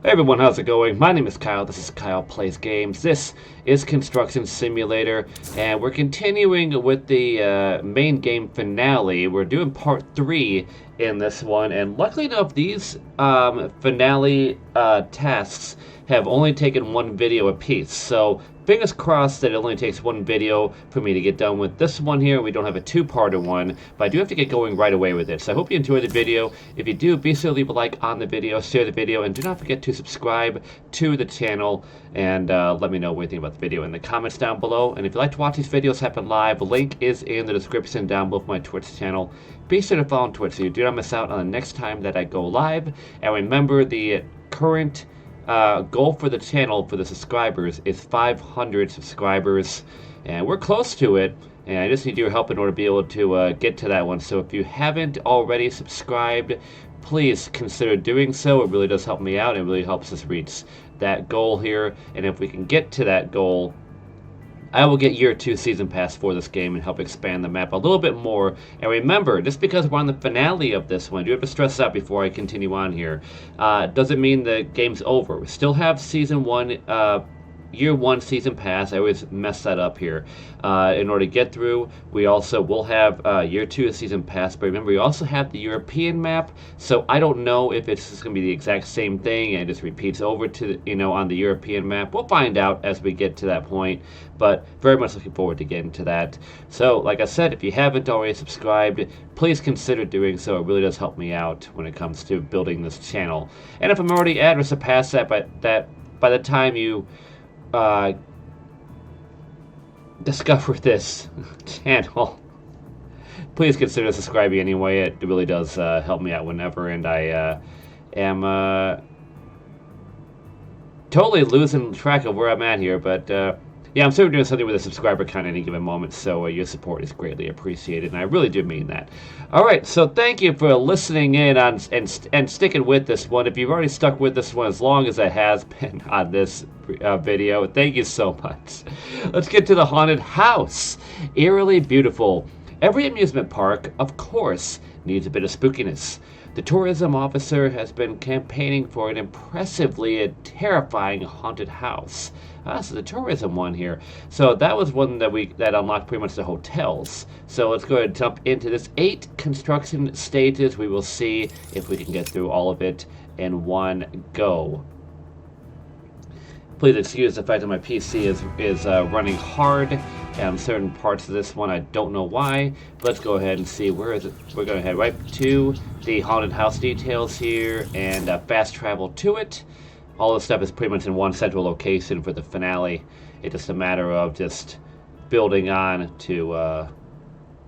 Hey everyone, how's it going? My name is Kyle. This is Kyle Plays Games. This is Construction Simulator, and we're continuing with the main game finale. We're doing part 3 in this one, and luckily enough, these finale tasks have only taken one video apiece. So fingers crossed that it only takes one video for me to get done with this one here. We don't have a two-parter one, but I do have to get going right away with it. So I hope you enjoyed the video. If you do, be sure to leave a like on the video, share the video, and do not forget to subscribe to the channel, and let me know what you think about the video in the comments down below. And if you'd like to watch these videos happen live, the link is in the description down below for my Twitch channel. Be sure to follow on Twitch so you do not miss out on the next time that I go live. And remember, the current goal for the channel for the subscribers is 500 subscribers, and we're close to it, and I just need your help in order to be able to get to that one. So if you haven't already subscribed, please consider doing so. It really does help me out. It really helps us reach that goal here, and if we can get to that goal, I will get year 2 season pass for this game and help expand the map a little bit more. And remember, just because we're on the finale of this one, I do have to stress out before I continue on here, doesn't mean the game's over. We still have season 1, year 1 season pass. I always mess that up here. In order to get through, we also will have year 2 season pass, but remember, we also have the European map, so I don't know if it's just going to be the exact same thing and it just repeats over to, on the European map. We'll find out as we get to that point, but very much looking forward to getting to that. So, like I said, if you haven't already subscribed, please consider doing so. It really does help me out when it comes to building this channel. And if I'm already at or surpassed that by the time you discover this channel, please consider subscribing anyway. It really does help me out whenever, and I am totally losing track of where I'm at here, but yeah, I'm certainly doing something with a subscriber count at any given moment, so your support is greatly appreciated, and I really do mean that. Alright, so thank you for listening in on and sticking with this one. If you've already stuck with this one as long as it has been on this video, thank you so much. Let's get to the haunted house. Eerily beautiful. Every amusement park, of course, needs a bit of spookiness. The tourism officer has been campaigning for an impressively terrifying haunted house. So the tourism one here. So that was one that unlocked pretty much the hotels. So let's go ahead and jump into this 8 construction stages. We will see if we can get through all of it in one go. Please excuse the fact that my PC is running hard on certain parts of this one. I don't know why. But let's go ahead and see where is it. We're going to head right to the haunted house details here and fast travel to it. All this stuff is pretty much in one central location for the finale. It's just a matter of just building on to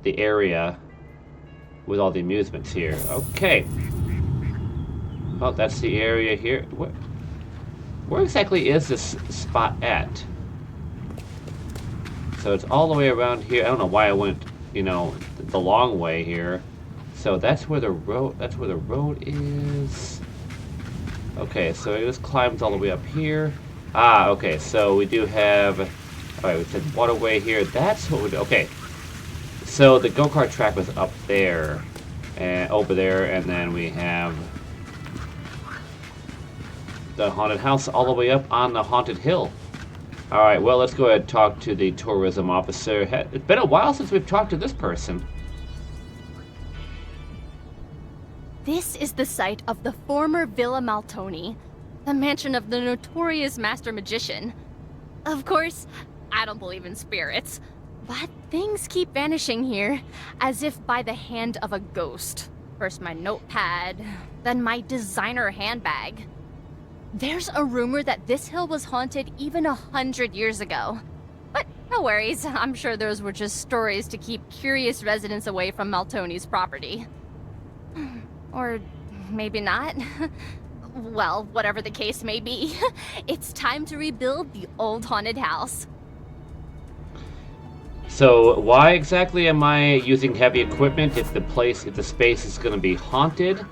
the area with all the amusements here. Okay. Well, that's the area here. Where exactly is this spot at? So it's all the way around here. I don't know why I went, the long way here. So that's where the road is. Okay, so it just climbs all the way up here. Ah, okay, so we do have, alright, we said waterway here. That's what we okay. So the go-kart track was up there, and over there, and then we have the haunted house all the way up on the haunted hill. Alright, well, let's go ahead and talk to the tourism officer. It's been a while since we've talked to this person. This is the site of the former Villa Maltoni, the mansion of the notorious master magician. Of course, I don't believe in spirits, but things keep vanishing here, as if by the hand of a ghost. First my notepad, then my designer handbag. There's a rumor that this hill was haunted even 100 years ago. But no worries, I'm sure those were just stories to keep curious residents away from Maltoni's property. Or maybe not. Well, whatever the case may be, it's time to rebuild the old haunted house. So why exactly am I using heavy equipment if the space is going to be haunted?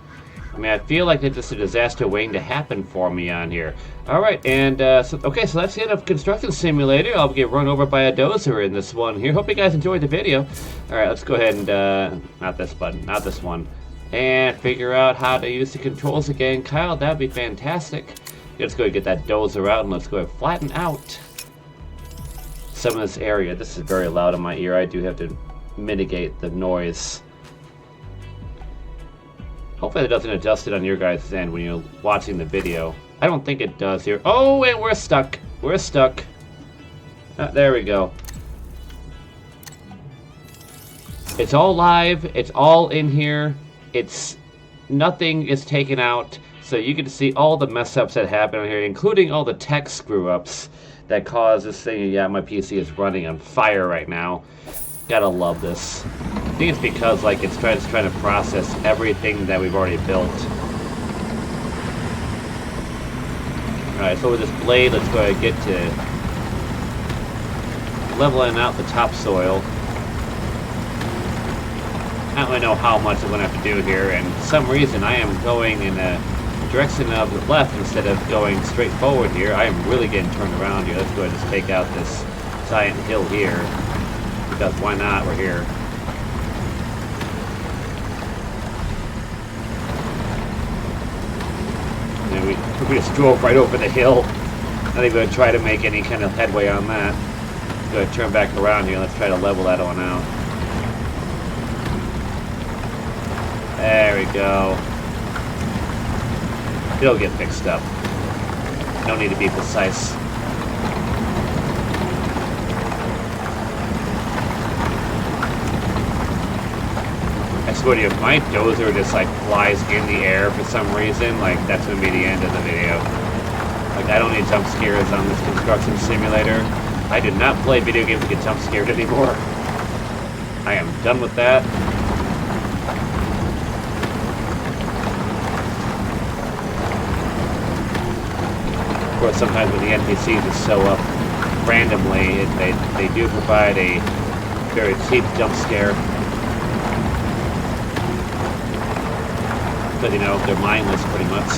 I mean, I feel like it's just a disaster waiting to happen for me on here. Alright, and, okay, so that's the end of Construction Simulator. I'll get run over by a dozer in this one here. Hope you guys enjoyed the video. Alright, let's go ahead and, not this button, not this one. And figure out how to use the controls again. Kyle, that'd be fantastic. Let's go get that dozer out and let's go flatten out some of this area. This is very loud in my ear. I do have to mitigate the noise. Hopefully it doesn't adjust it on your guys' end when you're watching the video. I don't think it does here. Oh, and we're stuck. We're stuck. There we go. It's all live. It's all in here. Nothing is taken out. So you can see all the mess ups that happen on here, including all the tech screw ups that cause this thing. Yeah, my PC is running on fire right now. Gotta love this. I think it's because like it's trying to process everything that we've already built. Alright, so with this blade, let's go ahead and get to leveling out the topsoil. I don't really know how much I'm going to have to do here, and for some reason I am going in a direction of the left instead of going straight forward here. I am really getting turned around here. Let's go ahead and just take out this giant hill here, because why not? We're here. And we just drove right over the hill. I think we're going to try to make any kind of headway on that. Let's go ahead and turn back around here. Let's try to level that on out. There we go. It'll get fixed up. No need to be precise. I swear to you, if my dozer just like flies in the air for some reason, like that's gonna be the end of the video. Like I don't need jump scares on this construction simulator. I do not play video games to get jump scared anymore. I am done with that. Of course, sometimes when the NPCs just show up randomly, they do provide a very cheap jump scare. But you know, they're mindless pretty much.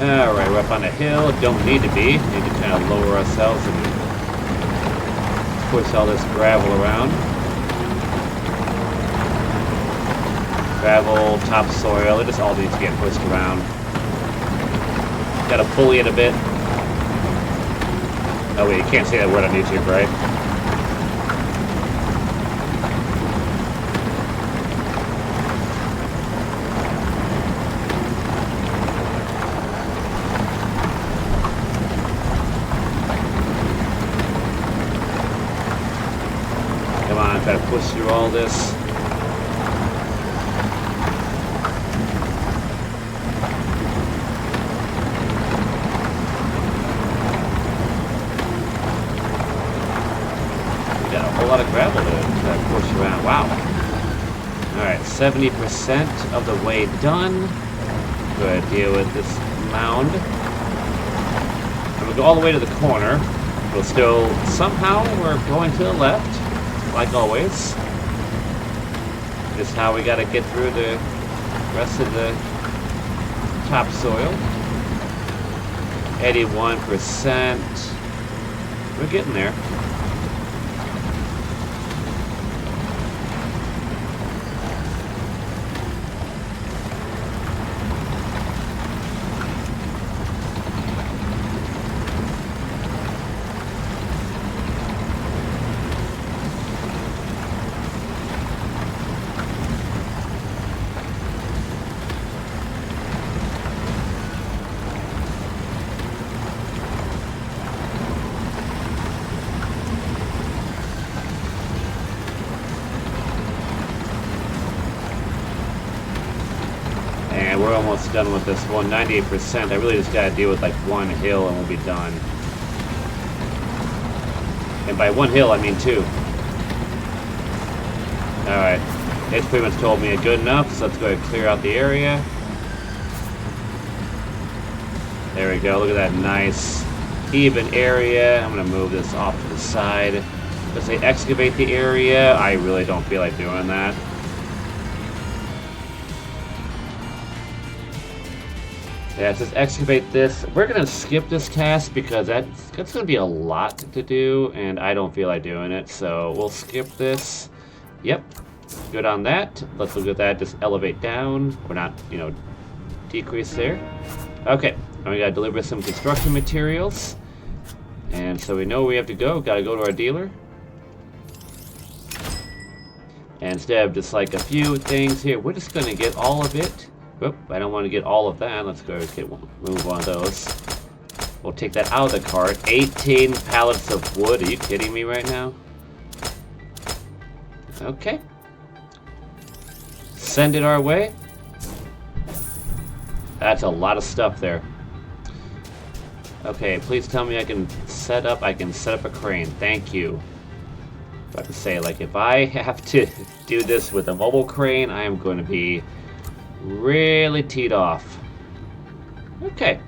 Alright, we're up on a hill. Don't need to be. Need to kind of lower ourselves and push all this gravel around. Gravel, topsoil, it just all needs to get pushed around. Gotta pulley it a bit. Oh wait, you can't say that word on YouTube, right? Come on, try to push through all this. A lot of gravel to push around. Wow. Alright, 70% of the way done. Go ahead and deal with this mound. And we'll go all the way to the corner. We'll still, somehow, we're going to the left, like always. Just how we gotta get through the rest of the topsoil. 81%. We're getting there. We're almost done with this one, 98%. I really just gotta deal with like one hill and we'll be done. And by one hill, I mean two. Alright, it's pretty much told me good enough, so let's go ahead and clear out the area. There we go, look at that nice, even area. I'm gonna move this off to the side. Let's say excavate the area. I really don't feel like doing that. Yeah, it says excavate this. We're gonna skip this task because that's gonna be a lot to do, and I don't feel like doing it. So we'll skip this. Yep. Good on that. Let's look at that. Just elevate down. Or not, decrease there. Okay. Now we gotta deliver some construction materials. And so we know where we have to go. Gotta go to our dealer. And instead of just like a few things here, we're just gonna get all of it. Whoop, I don't want to get all of that. Let's go move one of those. We'll take that out of the cart. 18 pallets of wood. Are you kidding me right now? Okay. Send it our way. That's a lot of stuff there. Okay, please tell me I can set up a crane. Thank you. About to say, like, if I have to do this with a mobile crane, I am going to be really teed off. Okay.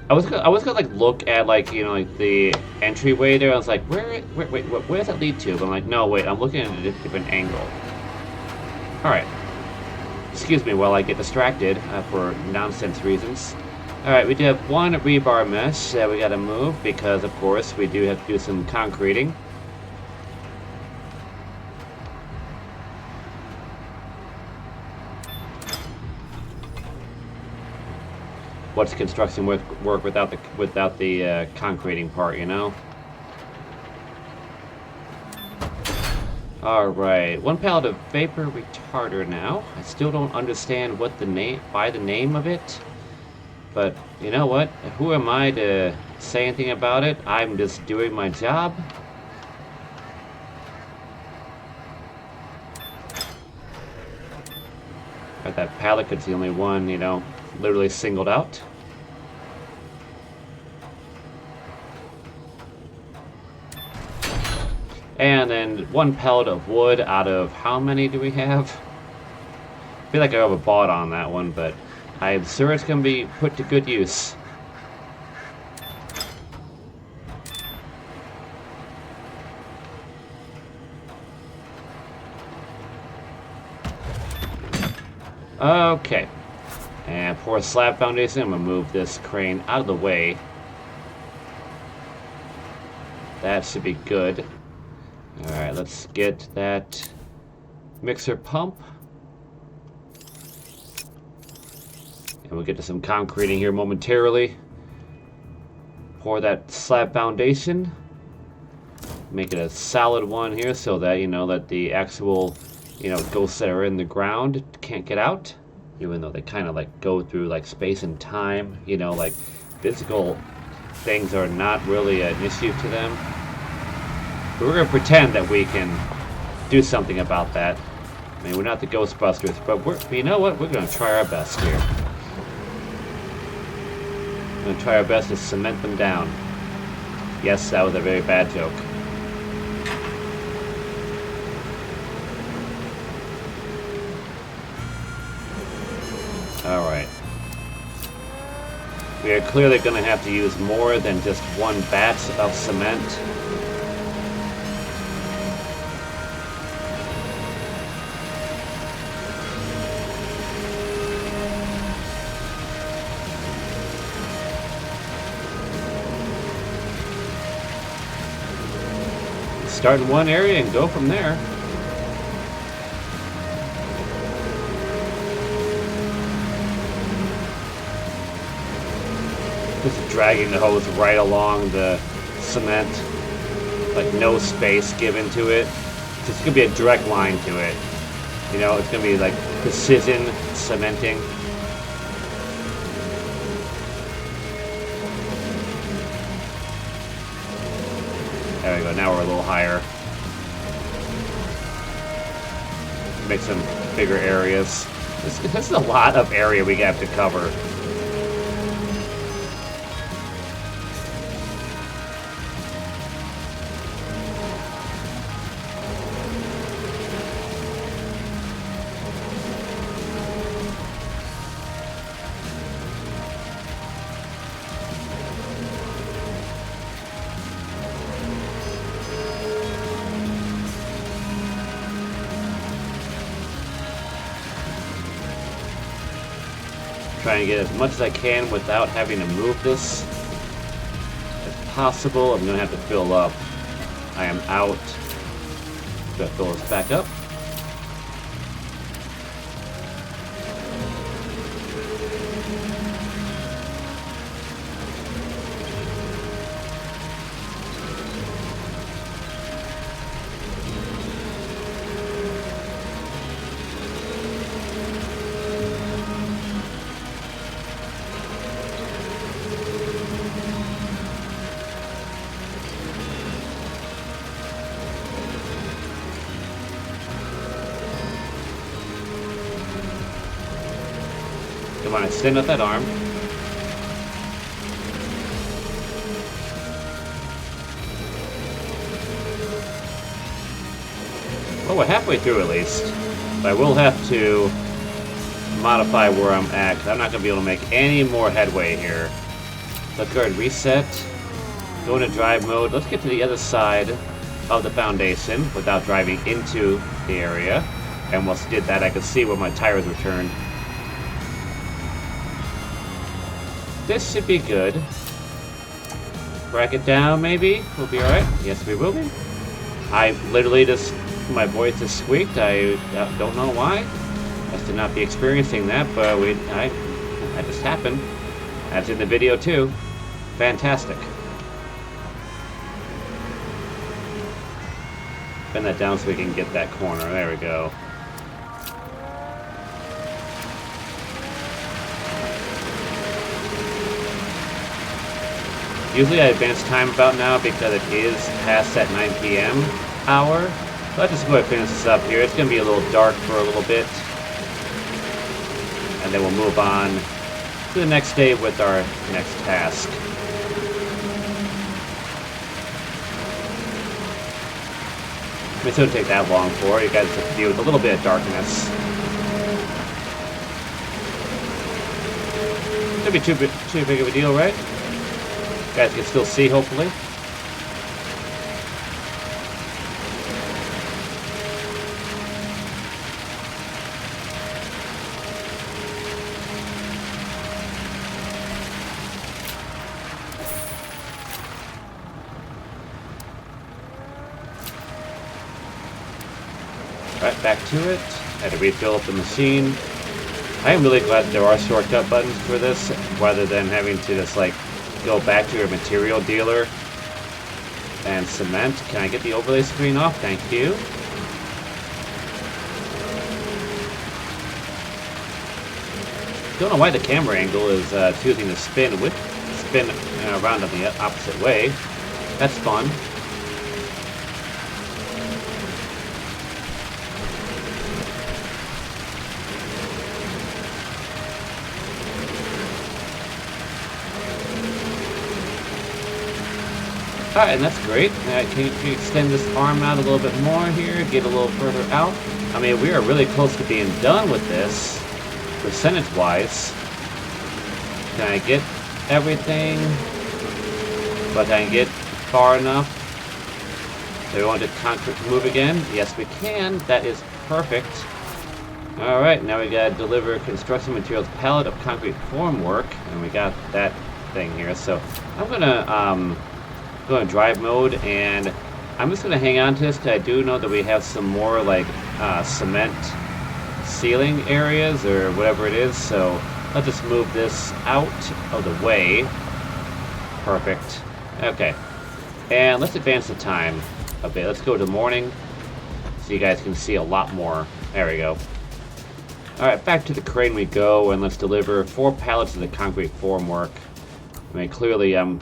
I was gonna like look at like like the entryway there. I was like, wait, where does that lead to? But I'm like, no, wait, I'm looking at a different angle. All right. Excuse me while I get distracted for nonsense reasons. Alright, we do have one rebar mesh that we gotta move because, of course, we do have to do some concreting. What's construction work without the concreting part, you know? Alright, one pallet of vapor retarder now. I still don't understand what the name of it. But, you know what? Who am I to say anything about it? I'm just doing my job. Got that pallet, it's the only one, literally singled out. And then one pallet of wood out of how many do we have? I feel like I have a bought on that one, but I'm sure it's going to be put to good use. Okay. And pour a slab foundation. I'm going to move this crane out of the way. That should be good. Alright, let's get that mixer pump. And we'll get to some concreting here momentarily. Pour that slab foundation. Make it a solid one here so that, that the actual, ghosts that are in the ground can't get out. Even though they kind of like go through like space and time, like physical things are not really an issue to them. But we're going to pretend that we can do something about that. I mean, we're not the Ghostbusters, but you know what? We're going to try our best here. We're going to try our best to cement them down. Yes, that was a very bad joke. Alright. We are clearly going to have to use more than just one batch of cement. Start in one area and go from there. Just dragging the hose right along the cement, like no space given to it. It's gonna be a direct line to it. It's gonna be like precision cementing. There we go, now we're a little higher. Make some bigger areas. This is a lot of area we have to cover. Trying to get as much as I can without having to move this possible. I'm gonna have to fill up. I am out. Gotta fill this back up. Come on, extend out that arm. Well, we're halfway through at least. But I will have to modify where I'm at, because I'm not going to be able to make any more headway here. Let's go ahead and reset. Go into drive mode. Let's get to the other side of the foundation without driving into the area. And once I did that, I could see where my tires were turned. This should be good. Bracket it down, maybe? We'll be alright. Yes, we will be. I literally just... my voice just squeaked. I don't know why. I should not be experiencing that, but that just happened. That's in the video too. Fantastic. Bend that down so we can get that corner. There we go. Usually I advance time about now because it is past that 9 p.m. hour. Let's just go ahead and finish this up here. It's going to be a little dark for a little bit. And then we'll move on to the next day with our next task. I mean, it shouldn't take that long for it. You guys have to deal with a little bit of darkness. Shouldn't be too big of a deal, right? You guys can still see, hopefully. Right, back to it. Had to refill up the machine. I am really glad that there are shortcut buttons for this, rather than having to just like go back to your material dealer and cement. Can I get the overlay screen off? Thank you. Don't know why the camera angle is choosing to spin around in the opposite way. That's fun. Alright, and that's great. Can you extend this arm out a little bit more here? Get a little further out? I mean, we are really close to being done with this, percentage-wise. Can I get everything? But can I get far enough? Do we want the concrete to move again? Yes, we can. That is perfect. Alright, now we gotta deliver construction materials pallet of concrete formwork, and we got that thing here. So I'm gonna go in drive mode, and I'm just gonna hang on to this because I do know that we have some more like cement ceiling areas or whatever it is. So let's just move this out of the way. Perfect. Okay, and let's advance the time a bit. Let's go to morning so you guys can see a lot more. There we go. Alright, back to the crane we go, and let's deliver 4 pallets of the concrete formwork. I mean, clearly I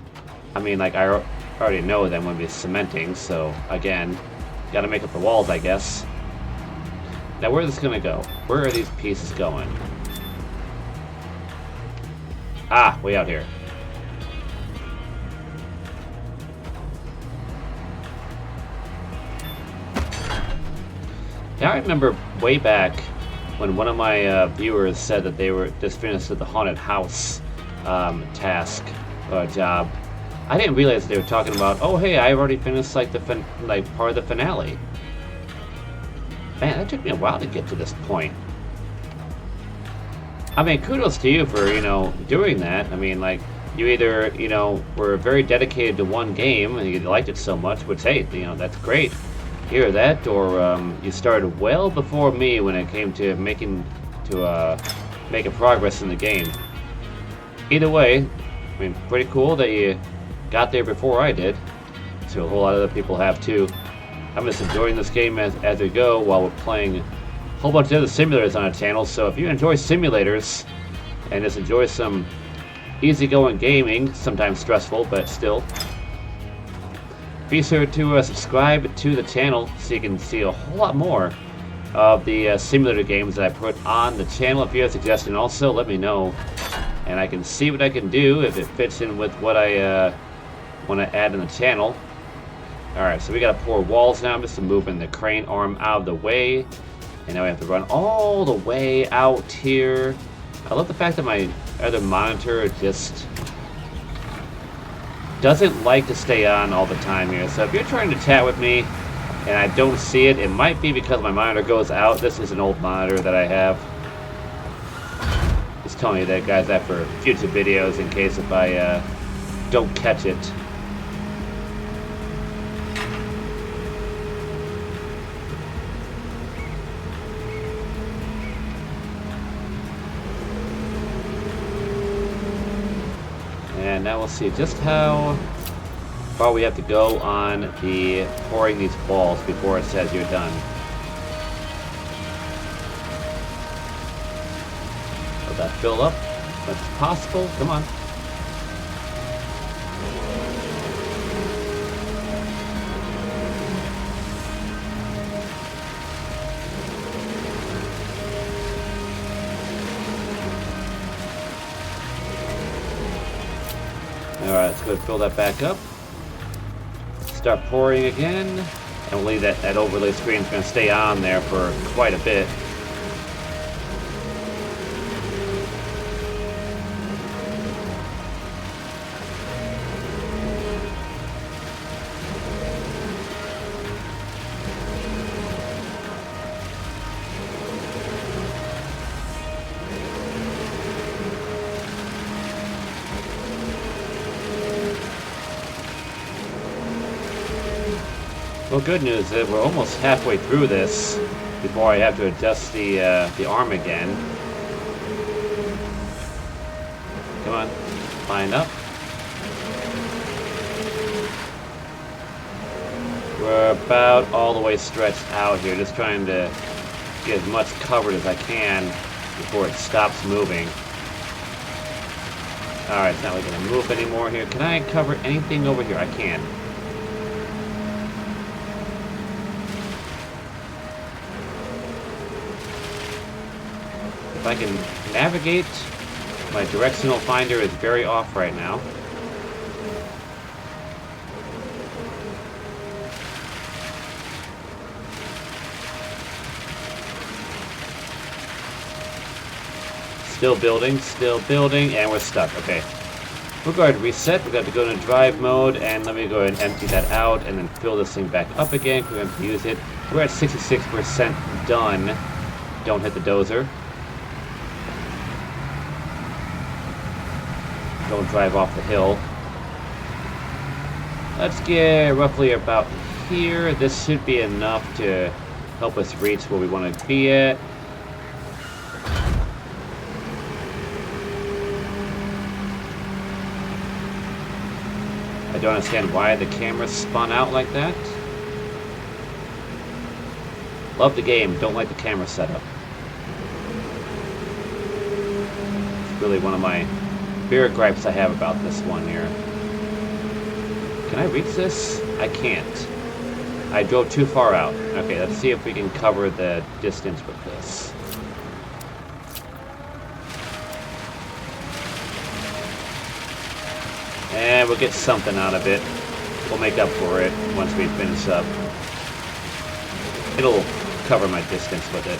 already know that I'm going to be cementing, so again, got to make up the walls, I guess. Now, where is this going to go? Where are these pieces going? Ah, way out here. Now, I remember way back when one of my viewers said that they were just finished with the haunted house task or job. I didn't realize they were talking about, oh hey, I already finished like the part of the finale. Man, that took me a while to get to this point. I mean, kudos to you for, doing that. I mean, like, you either, were very dedicated to one game and you liked it so much, which, hey, that's great. Hear that, or you started well before me when it came to making progress in the game. Either way, I mean, pretty cool that you got there before I did. So a whole lot of other people have too. I'm just enjoying this game as we go while we're playing a whole bunch of other simulators on our channel. So if you enjoy simulators and just enjoy some easygoing gaming, sometimes stressful, but still, be sure to subscribe to the channel so you can see a whole lot more of the simulator games that I put on the channel. If you have a suggestion also, let me know, and I can see what I can do if it fits in with what I want to add in the channel. Alright, so we gotta pour walls now, just to moving the crane arm out of the way. And now we have to run all the way out here. I love the fact that my other monitor just doesn't like to stay on all the time here. So if you're trying to chat with me and I don't see it, it might be because my monitor goes out. This is an old monitor that I have. Just telling you that, guys, that for future videos in case if I don't catch it. And now we'll see just how far we have to go on the pouring these balls before it says you're done. Will that fill up as much as possible? Come on. Alright, let's go fill that back up. Start pouring again. And we'll leave that overlay screen is going to stay on there for quite a bit. Well, good news is that we're almost halfway through this before I have to adjust the arm again. Come on, line up. We're about all the way stretched out here, just trying to get as much covered as I can before it stops moving. Alright, it's not really going to move anymore here. Can I cover anything over here? I can. If I can navigate, my directional finder is very off right now. Still building, and we're stuck. Okay. We'll go ahead and reset. We've got to go into drive mode, and let me go ahead and empty that out, and then fill this thing back up again. We're going to use it. We're at 66% done. Don't hit the dozer. Don't drive off the hill. Let's get roughly about here. This should be enough to help us reach where we want to be at. I don't understand why the camera spun out like that. Love the game, don't like the camera setup. It's really one of my bigger gripes I have about this one here. Can I reach this? I can't. I drove too far out. Okay, let's see if we can cover the distance with this. And we'll get something out of it. We'll make up for it once we finish up. It'll cover my distance with it.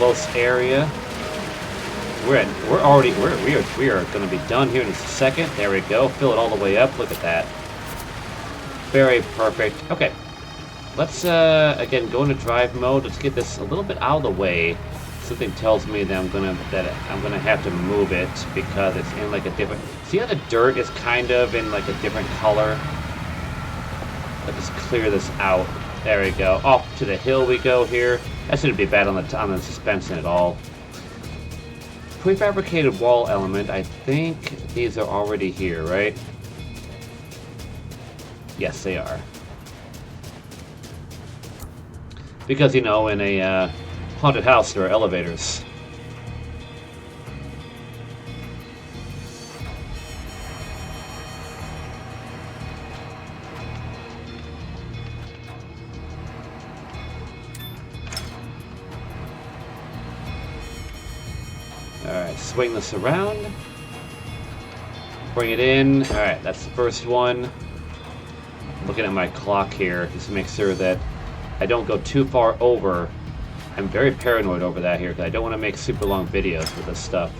close area. We are going to be done here in just a second. There we go. Fill it all the way up. Look at that. Very perfect. Okay. Let's again go into drive mode. Let's get this a little bit out of the way. Something tells me that I'm gonna have to move it because it's in like a different. See how the dirt is kind of in like a different color? Let's just clear this out. There we go. Off to the hill we go here. That shouldn't be bad on the suspension at all. Prefabricated wall element. I think these are already here, right? Yes, they are. Because, you know, in a haunted house, there are elevators. Alright, swing this around. Bring it in. Alright, that's the first one. Looking at my clock here, just to make sure that I don't go too far over. I'm very paranoid over that here, because I don't want to make super long videos with this stuff.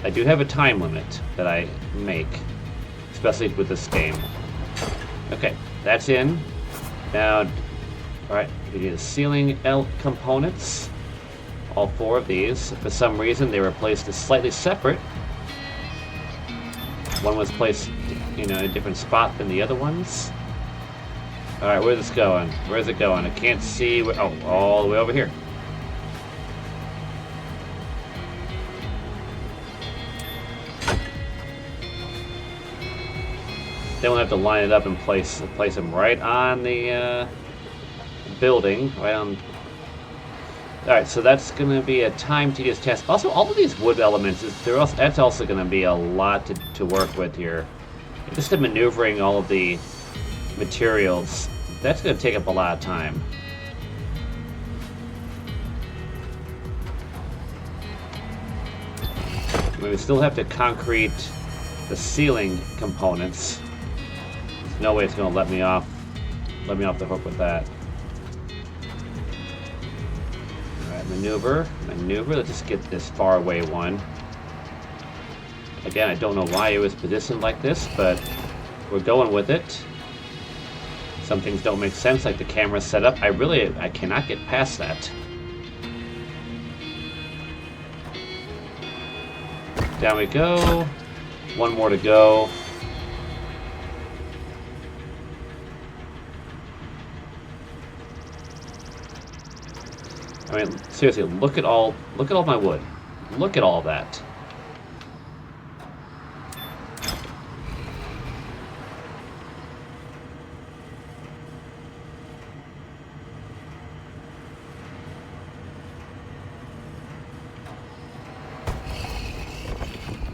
I do have a time limit that I make, especially with this game. Okay, that's in. Now, alright, we need the ceiling components. All four of these. For some reason, they were placed as slightly separate. One was placed, you know, in a different spot than the other ones. Alright, where's this going? Where's it going? I can't see where... Oh, all the way over here. Then we'll have to line it up and place them right on the building. Right on... Alright, so that's going to be a time-tedious task. Also, all of these wood elements, that's also going to be a lot to work with here. Just the maneuvering all of the materials, that's going to take up a lot of time. We still have to concrete the ceiling components. There's no way it's going to let me off the hook with that. Maneuver. Let's just get this far away one. Again, I don't know why it was positioned like this, but we're going with it. Some things don't make sense, like the camera setup. I cannot get past that. Down we go. One more to go. I mean, seriously, look at all my wood. Look at all that.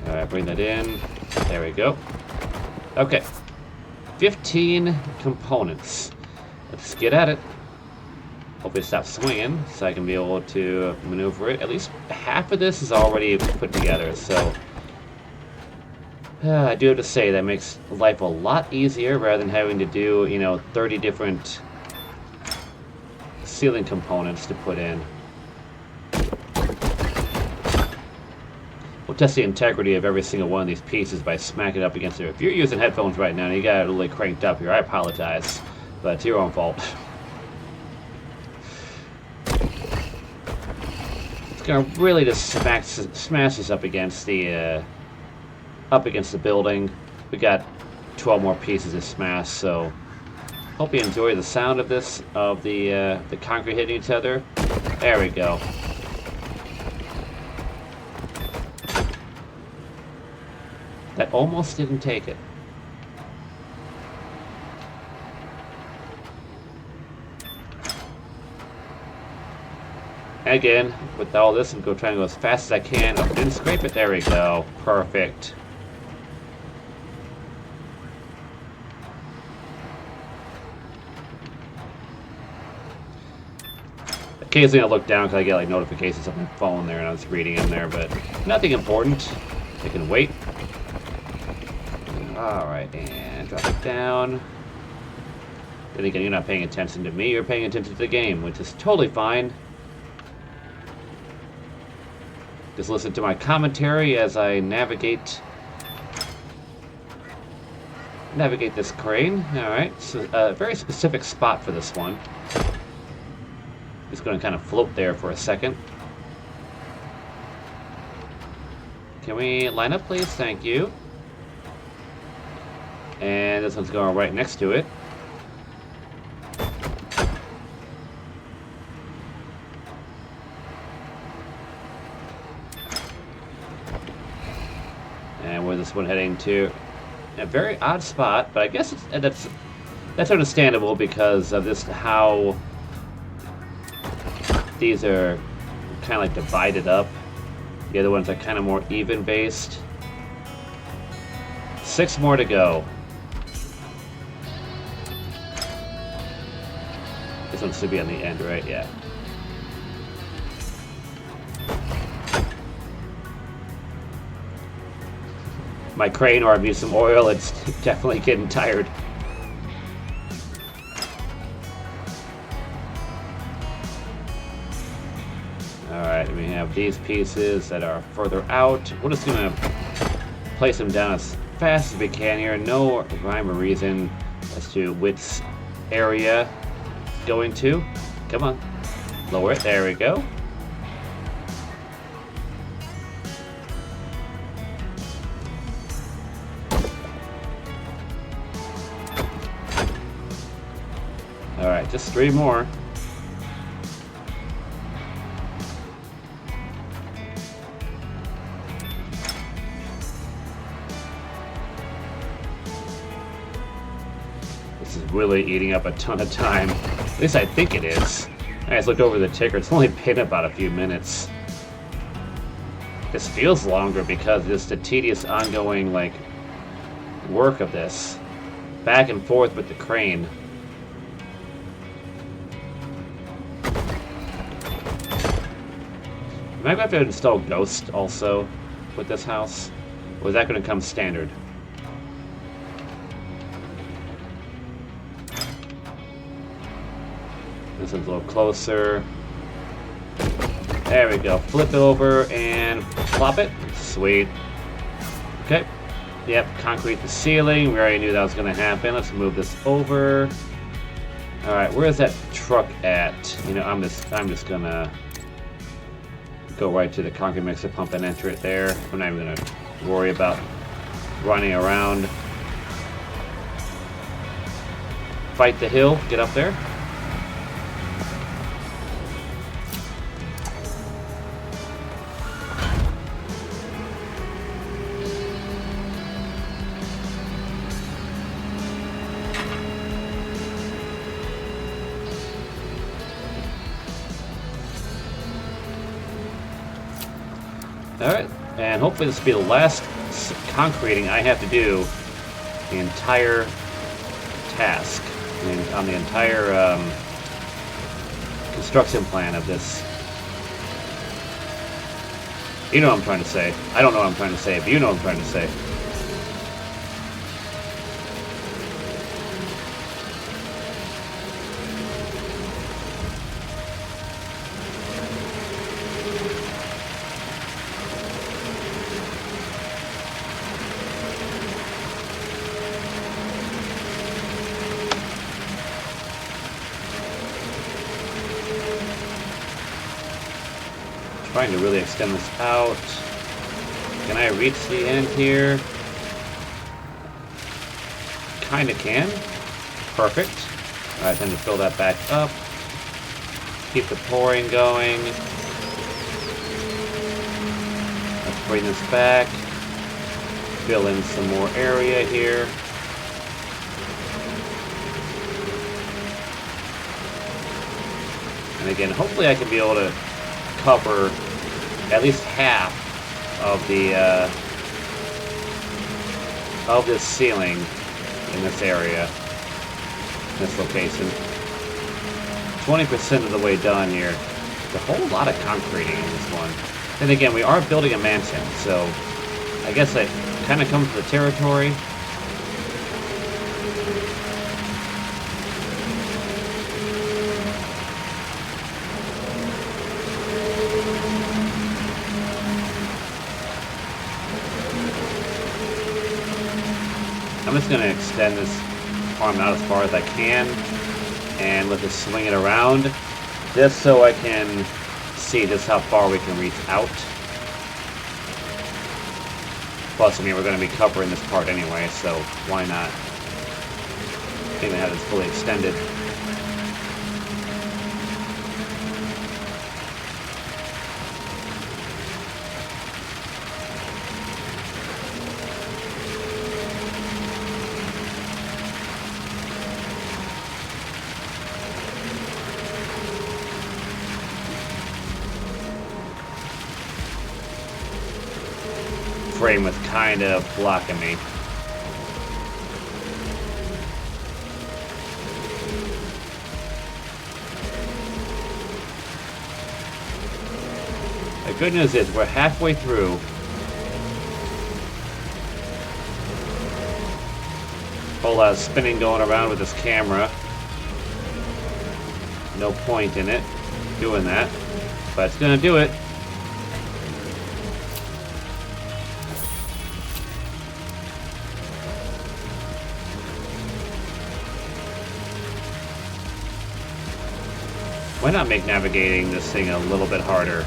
Alright, bring that in. There we go. Okay. 15 components. Let's get at it. Hopefully it stops swinging, so I can be able to maneuver it. At least half of this is already put together, so... I do have to say, that makes life a lot easier rather than having to do, you know, 30 different ceiling components to put in. We'll test the integrity of every single one of these pieces by smacking it up against it. If you're using headphones right now and you got it really cranked up here, I apologize, but it's your own fault. It's gonna really just smash this up against the building. We got 12 more pieces to smash, so hope you enjoy the sound of this, of the concrete hitting each other. There we go. That almost didn't take it. Again, with all this, I'm going to try and go as fast as I can. Oh, didn't scrape it. There we go. Perfect. Occasionally I look down because I get like notifications of my phone there and I was reading in there, but nothing important. They can wait. Alright, and drop it down. Then again, you're not paying attention to me, you're paying attention to the game, which is totally fine. Just listen to my commentary as I navigate this crane. Alright, so a very specific spot for this one. Just going to kind of float there for a second. Can we line up, please? Thank you. And this one's going right next to it. And where's this one heading to? A very odd spot, but I guess that's understandable because of this how these are kind of like divided up. The other ones are kind of more even based. 6 more to go. This one should be on the end, right? Yeah. My crane, or I've used some oil, it's definitely getting tired. Alright, we have these pieces that are further out. We're just gonna place them down as fast as we can here. No rhyme or reason as to which area it's going to. Come on. Lower it. There we go. Alright, just 3 more. This is really eating up a ton of time. At least I think it is. I just looked over the ticker. It's only been about a few minutes. This feels longer because it's the tedious ongoing, like, work of this. Back and forth with the crane. Am I going to have to install Ghost also with this house? Or is that going to come standard? This one's a little closer. There we go. Flip it over and plop it. Sweet. Okay. Yep, concrete the ceiling. We already knew that was going to happen. Let's move this over. Alright, where's that truck at? You know, I'm just going to go right to the concrete mixer pump and enter it there. I'm not even going to worry about running around. Fight the hill. Get up there. Alright, and hopefully this will be the last concreting I have to do the entire task, on the entire construction plan of this. You know what I'm trying to say. I don't know what I'm trying to say, but you know what I'm trying to say. Trying to really extend this out. Can I reach the end here? Kinda can. Perfect. Alright, then to fill that back up. Keep the pouring going. Let's bring this back. Fill in some more area here. And again, hopefully I can be able to cover at least half of the of this ceiling in this area, this location. 20% of the way done here. There's a whole lot of concreting in this one. And again, we are building a mansion, so I guess that kind of comes with the territory. I'm just going to extend this arm out as far as I can and let this swing it around just so I can see just how far we can reach out. Plus, I mean, we're going to be covering this part anyway, so why not even have this fully extended. Frame was kind of blocking me. The good news is we're halfway through. Whole lot of spinning going around with this camera. No point in it doing that, but it's gonna do it. Why not make navigating this thing a little bit harder?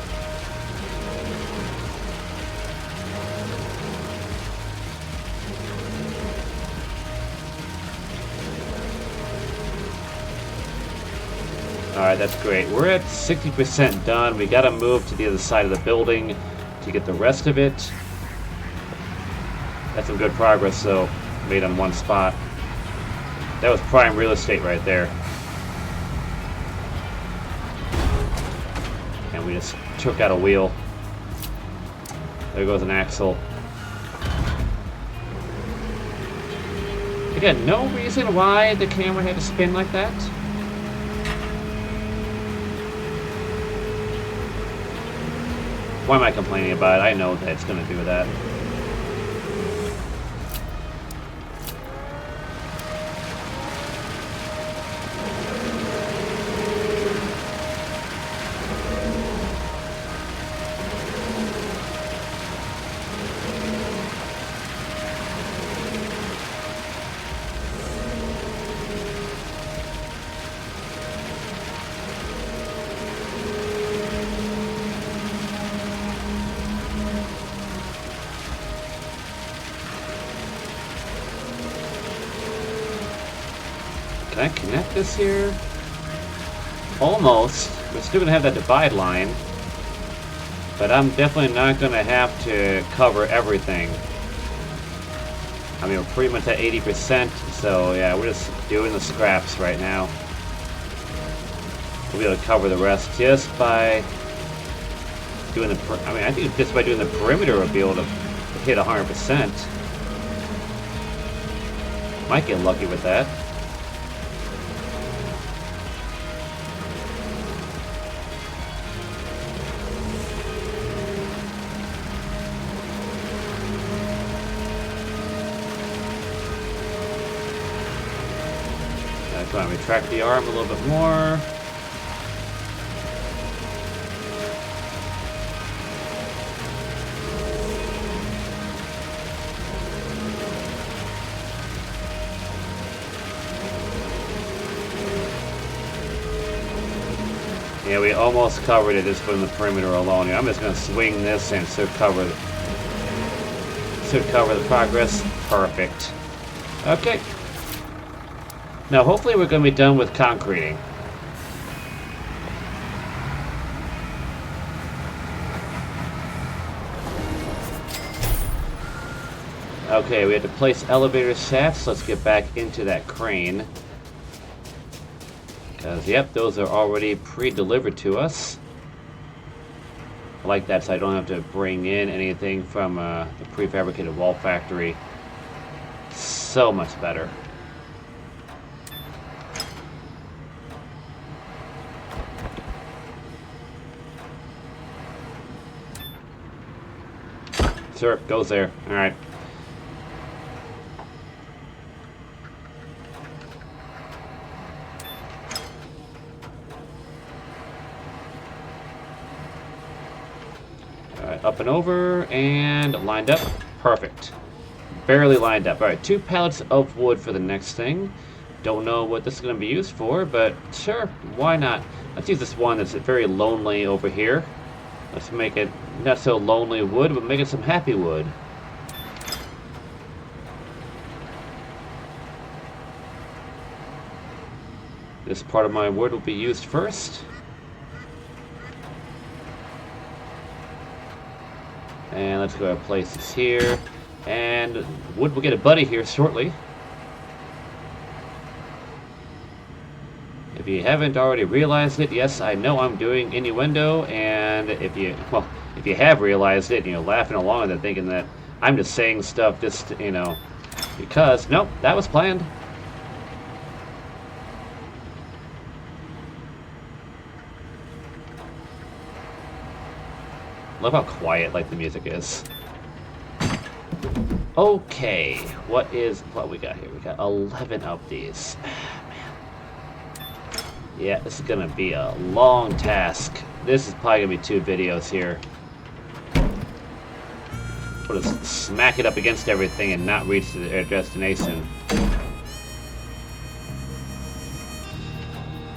Alright, that's great. We're at 60% done. We gotta move to the other side of the building to get the rest of it. That's some good progress, though, made on one spot. That was prime real estate right there. And we just took out a wheel. There goes an axle. Again, no reason why the camera had to spin like that. Why am I complaining about it? I know that it's going to do that. Can I connect this here? Almost. We're still going to have that divide line. But I'm definitely not going to have to cover everything. I mean, we're pretty much at 80%. So, yeah, we're just doing the scraps right now. We'll be able to cover the rest just by doing the... I think just by doing the perimeter we'll be able to hit 100%. Might get lucky with that. Come on, retract the arm a little bit more. Yeah, we almost covered it just from the perimeter alone. I'm just going to swing this and should cover the progress. Perfect. Okay. Now, hopefully we're going to be done with concreting. Okay, we have to place elevator shafts. Let's get back into that crane. Because, yep, those are already pre-delivered to us. I like that, so I don't have to bring in anything from the prefabricated wall factory. So much better. Sure, goes there. Alright. Alright, up and over, and lined up. Perfect. barely lined up. Alright, 2 pallets of wood for the next thing. Don't know what this is going to be used for, but sure, why not? Let's use this one that's very lonely over here. Let's make it not so lonely wood, but make it some happy wood. This part of my wood will be used first. And let's go ahead and place this here. And wood will get a buddy here shortly. If you haven't already realized it, yes, I know I'm doing innuendo, and if you have realized it, laughing along and thinking that I'm just saying stuff just, because, nope, that was planned. Love how quiet, the music is. Okay, what we got here? We got 11 of these. Yeah, this is gonna be a long task. This is probably gonna be 2 videos here. We'll just smack it up against everything and not reach their destination.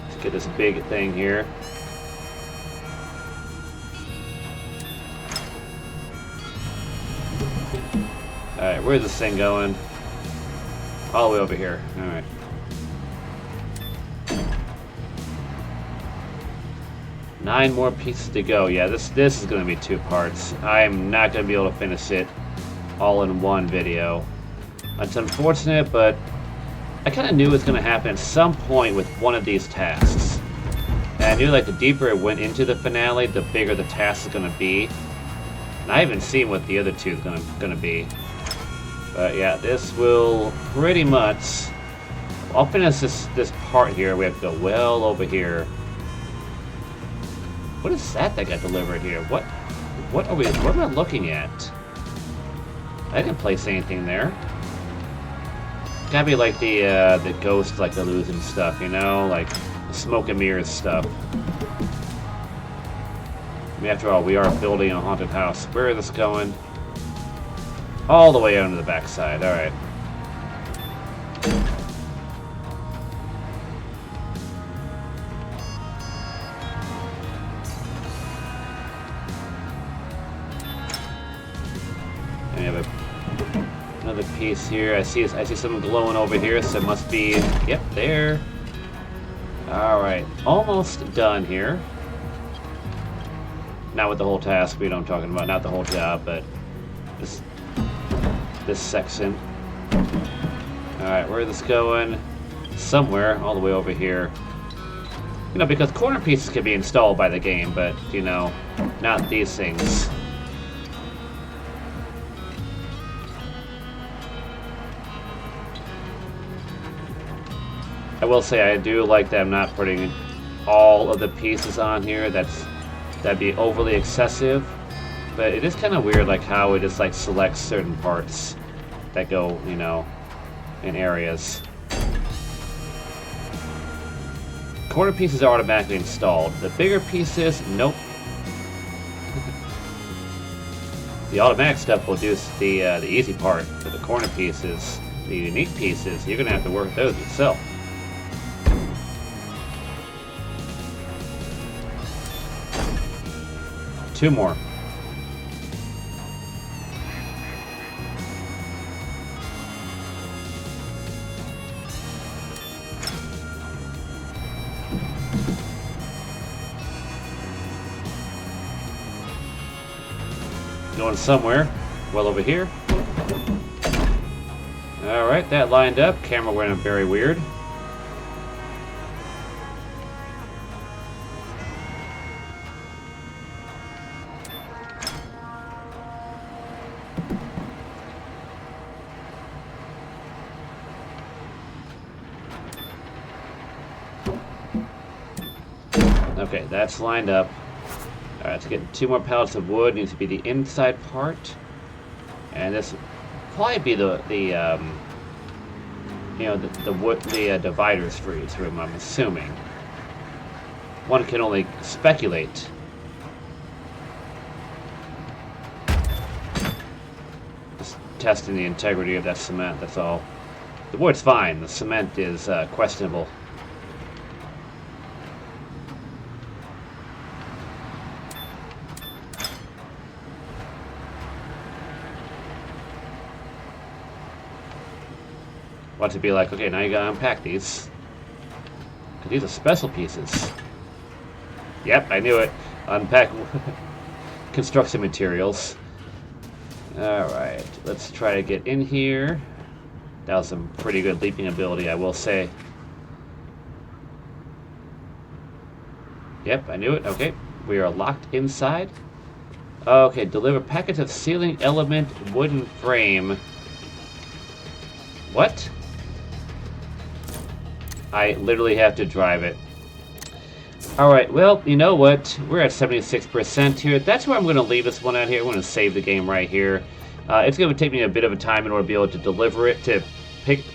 Let's get this big thing here. Alright, where's this thing going? All the way over here. Alright. Nine more pieces to go. Yeah, this is going to be 2 parts. I'm not going to be able to finish it all in one video. That's unfortunate, but I kind of knew it was going to happen at some point with one of these tasks. And I knew the deeper it went into the finale, the bigger the task is going to be. And I haven't seen what the other 2 is going to be. But yeah, this will pretty much... I'll finish this part here. We have to go well over here. What is that got delivered here? What am I looking at? I didn't place anything there. It's gotta be the ghost, illusion stuff, the smoke and mirrors stuff. I mean, after all, we are building a haunted house. Where is this going? All the way onto the backside. Alright. And we have another piece here. I see something glowing over here, so it must be, yep, there. Alright, almost done here. Not with the whole task, I'm talking about, not the whole job, but this section. Alright, where is this going? Somewhere, all the way over here. Because corner pieces can be installed by the game, but, not these things. I will say I do like that I'm not putting all of the pieces on here. That'd be overly excessive. But it is kind of weird, how it just selects certain parts that go, in areas. Corner pieces are automatically installed. The bigger pieces, nope. The automatic stuff will do the easy part. But the corner pieces, the unique pieces, you're gonna have to work those yourself. Two more. Going somewhere. Well over here. Alright, that lined up. Camera went up very weird. Okay, that's lined up. Alright, let's get 2 more pallets of wood. Needs to be the inside part. And this will probably be the wood, the dividers for each room, I'm assuming. One can only speculate. Just testing the integrity of that cement, that's all. The wood's fine, the cement is questionable. Want to be like, okay, now you gotta unpack these. Because these are special pieces. Yep, I knew it. Unpack construction materials. Alright, let's try to get in here. That was some pretty good leaping ability, I will say. Yep, I knew it. Okay, we are locked inside. Okay, deliver package of ceiling element wooden frame. What? I literally have to drive it. Alright, well, you know what? We're at 76% here. That's where I'm going to leave this one out here. I'm going to save the game right here. It's going to take me a bit of a time in order to be able to deliver it, to get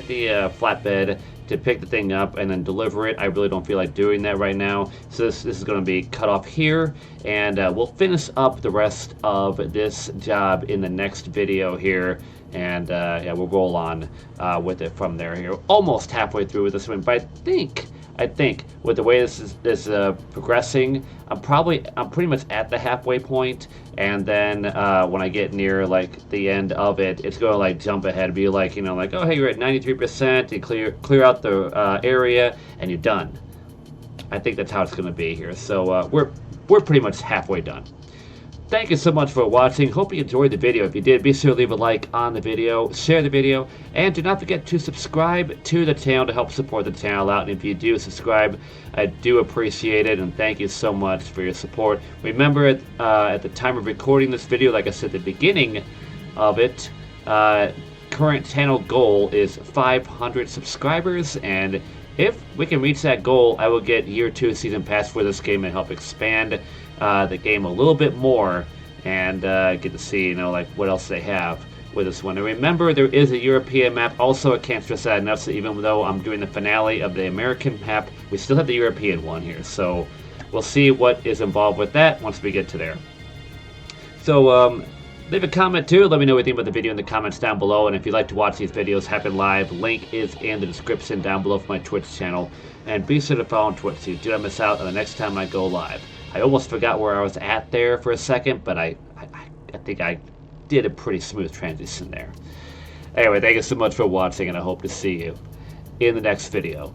the flatbed, to pick the thing up, and then deliver it. I really don't feel like doing that right now. So this is going to be cut off here, and we'll finish up the rest of this job in the next video here. And yeah, we'll roll on with it from there here. Almost halfway through with this one, but I think with the way this is progressing, I'm pretty much at the halfway point, and then when I get near like the end of it, it's going to like jump ahead, be like, you know, like, oh hey, you're at 93%, you clear out the area, and you're done. I think that's how it's going to be here. So we're pretty much halfway done. Thank you so much for watching. Hope you enjoyed the video. If you did, be sure to leave a like on the video, share the video, and do not forget to subscribe to the channel to help support the channel out. And if you do subscribe, I do appreciate it, and thank you so much for your support. Remember, at the time of recording this video, like I said at the beginning of it, current channel goal is 500 subscribers, and if we can reach that goal, I will get Year 2 Season Pass for this game and help expand the game a little bit more, and get to see, you know, like what else they have with this one. And remember, there is a European map. Also, I can't stress that enough, so even though I'm doing the finale of the American map, we still have the European one here. So we'll see what is involved with that once we get to there. So leave a comment too. Let me know what you think about the video in the comments down below. And if you'd like to watch these videos happen live, link is in the description down below for my Twitch channel. And be sure to follow on Twitch so you do not miss out on the next time I go live. I almost forgot where I was at there for a second, but I think I did a pretty smooth transition there. Anyway, thank you so much for watching, and I hope to see you in the next video.